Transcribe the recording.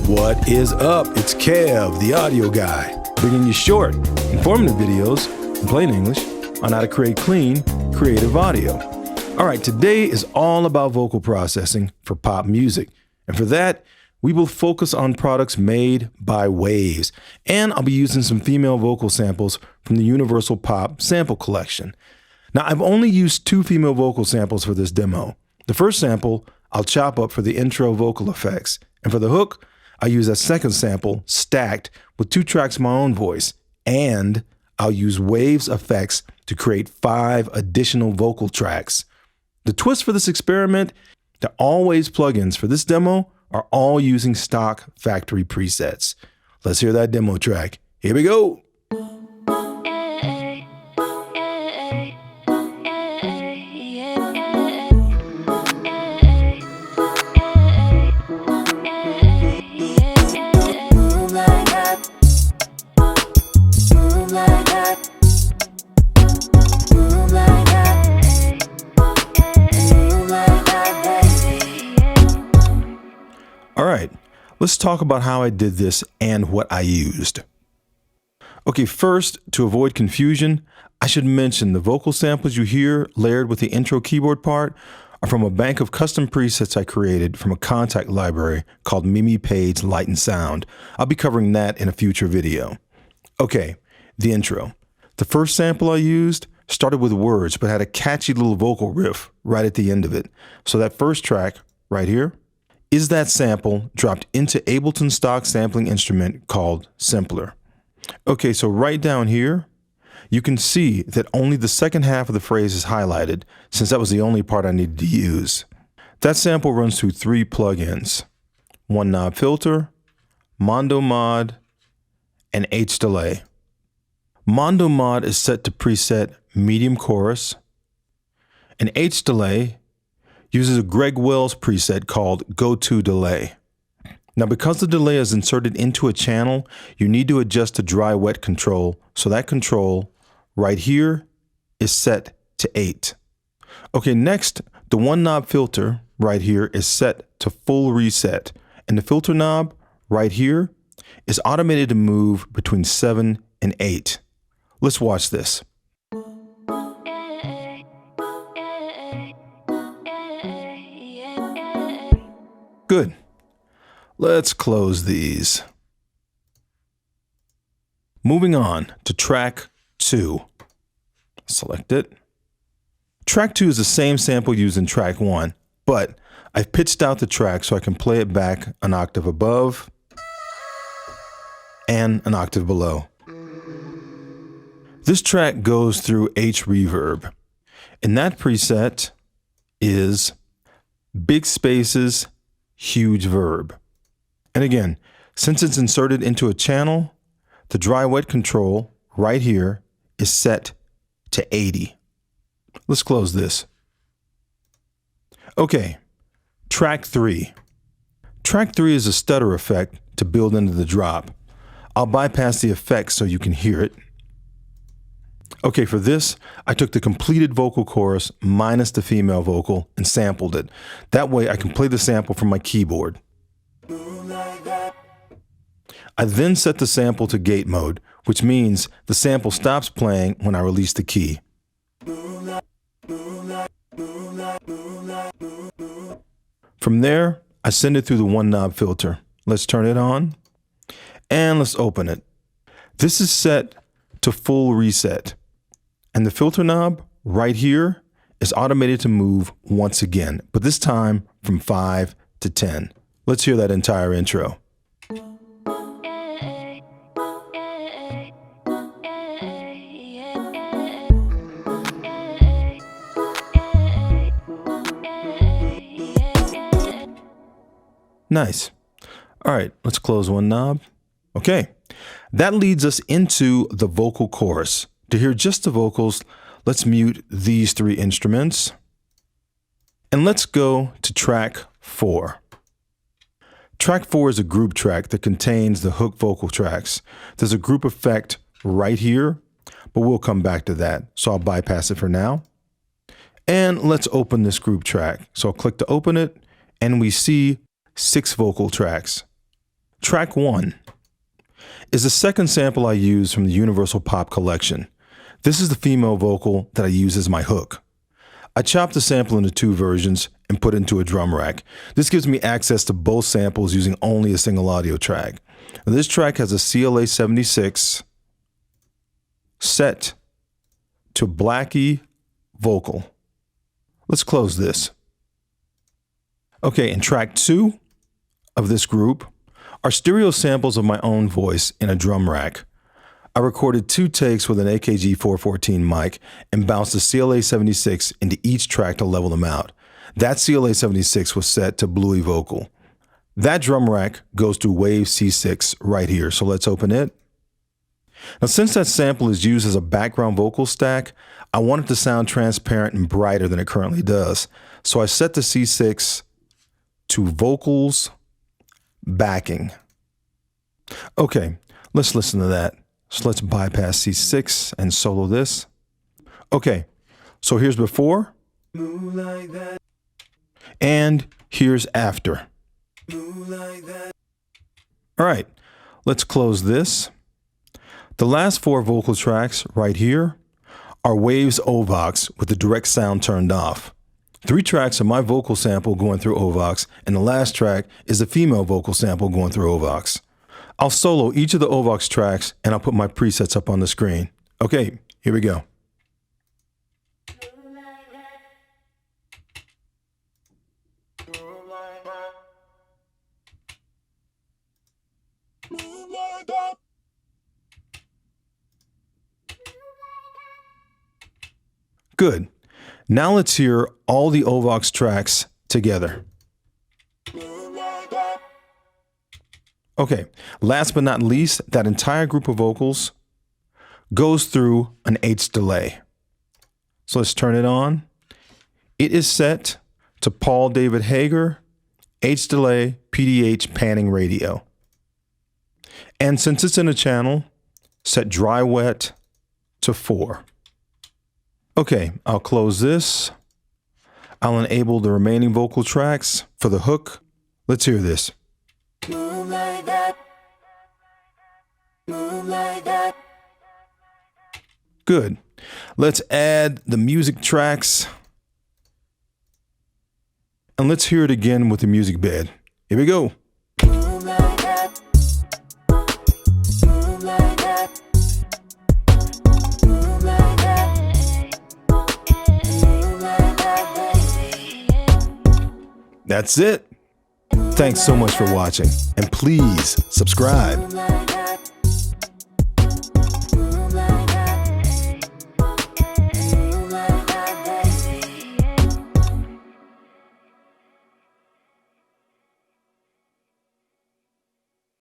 What is up? It's Kev, the audio guy, bringing you short, informative videos in plain English on how to create clean, creative audio. All right, today is all about vocal processing for pop music. And for that, we will focus on products made by Waves. And I'll be using some female vocal samples from the Universal Pop sample collection. Now, I've only used 2 female vocal samples for this demo. The first sample, I'll chop up for the intro vocal effects. And for the hook, I'll use a second sample stacked with 2 tracks of my own voice. And I'll use Waves effects to create 5 additional vocal tracks. The twist for this experiment, the all Waves plugins for this demo are all using stock factory presets. Let's hear that demo track. Here we go. All right, let's talk about how I did this and what I used. Okay, first, to avoid confusion, I should mention the vocal samples you hear layered with the intro keyboard part are from a bank of custom presets I created from a contact library called Mimi Page Light and Sound. I'll be covering that in a future video. Okay, the intro. The first sample I used started with words but had a catchy little vocal riff right at the end of it. So that first track right here is that sample dropped into Ableton stock sampling instrument called Simpler. Okay, so right down here, you can see that only the second half of the phrase is highlighted, since that was the only part I needed to use. That sample runs through 3 plugins: One Knob Filter, Mondo Mod, and H-Delay. Mondo Mod is set to preset medium chorus, and H-Delay uses a Greg Wells preset called Go To Delay. Now, because the delay is inserted into a channel, you need to adjust the dry-wet control, so that control right here is set to 8. Okay, next, the one knob filter right here is set to full reset, and the filter knob right here is automated to move between 7 and 8. Let's watch this. Good. Let's close these. Moving on to track 2. Select it. Track 2 is the same sample used in track 1, but I've pitched out the track so I can play it back an octave above and an octave below. This track goes through H-Reverb, and that preset is big spaces, huge verb. And again, since it's inserted into a channel, the dry wet control right here is set to 80. Let's close this. Okay, track 3. Track 3 is a stutter effect to build into the drop. I'll bypass the effects so you can hear it. Okay, for this, I took the completed vocal chorus minus the female vocal and sampled it. That way I can play the sample from my keyboard. I then set the sample to gate mode, which means the sample stops playing when I release the key. From there, I send it through the one knob filter. Let's turn it on and let's open it. This is set to full reset. And the filter knob right here is automated to move once again, but this time from 5 to 10. Let's hear that entire intro. Nice. All right, let's close one knob. Okay, that leads us into the vocal chorus. To hear just the vocals, let's mute these 3 instruments. And let's go to track 4. Track 4 is a group track that contains the hook vocal tracks. There's a group effect right here, but we'll come back to that, so I'll bypass it for now. And let's open this group track. So I'll click to open it, and we see 6 vocal tracks. Track 1 is the second sample I use from the Universal Pop collection. This is the female vocal that I use as my hook. I chopped the sample into 2 versions and put it into a drum rack. This gives me access to both samples using only a single audio track. Now, this track has a CLA 76 set to Blackie vocal. Let's close this. Okay, in track 2 of this group are stereo samples of my own voice in a drum rack. I recorded 2 takes with an AKG 414 mic and bounced the CLA 76 into each track to level them out. That CLA 76 was set to Bluey vocal. That drum rack goes through Wave C6 right here, so let's open it. Now, since that sample is used as a background vocal stack, I want it to sound transparent and brighter than it currently does. So I set the C6 to Vocals Backing. Okay, let's listen to that. So let's bypass C6 and solo this. Okay, so here's before. Move like that. And here's after. Move like that. All right, let's close this. The last 4 vocal tracks right here are Waves Ovox with the direct sound turned off. 3 tracks of my vocal sample going through Ovox, and the last track is the female vocal sample going through Ovox. I'll solo each of the Ovox tracks and I'll put my presets up on the screen. Okay, here we go. Good. Now let's hear all the Ovox tracks together. Okay, last but not least, that entire group of vocals goes through an H delay. So let's turn it on. It is set to Paul David Hager, H delay, PDH panning radio. And since it's in a channel, set dry wet to 4. Okay, I'll close this. I'll enable the remaining vocal tracks for the hook. Let's hear this. Move like that. Move like that. Good. Let's add the music tracks. And let's hear it again with the music bed. Here we go. Move like that. Move like that. Move like that. Move like that. That's it. Thanks so much for watching, and please subscribe.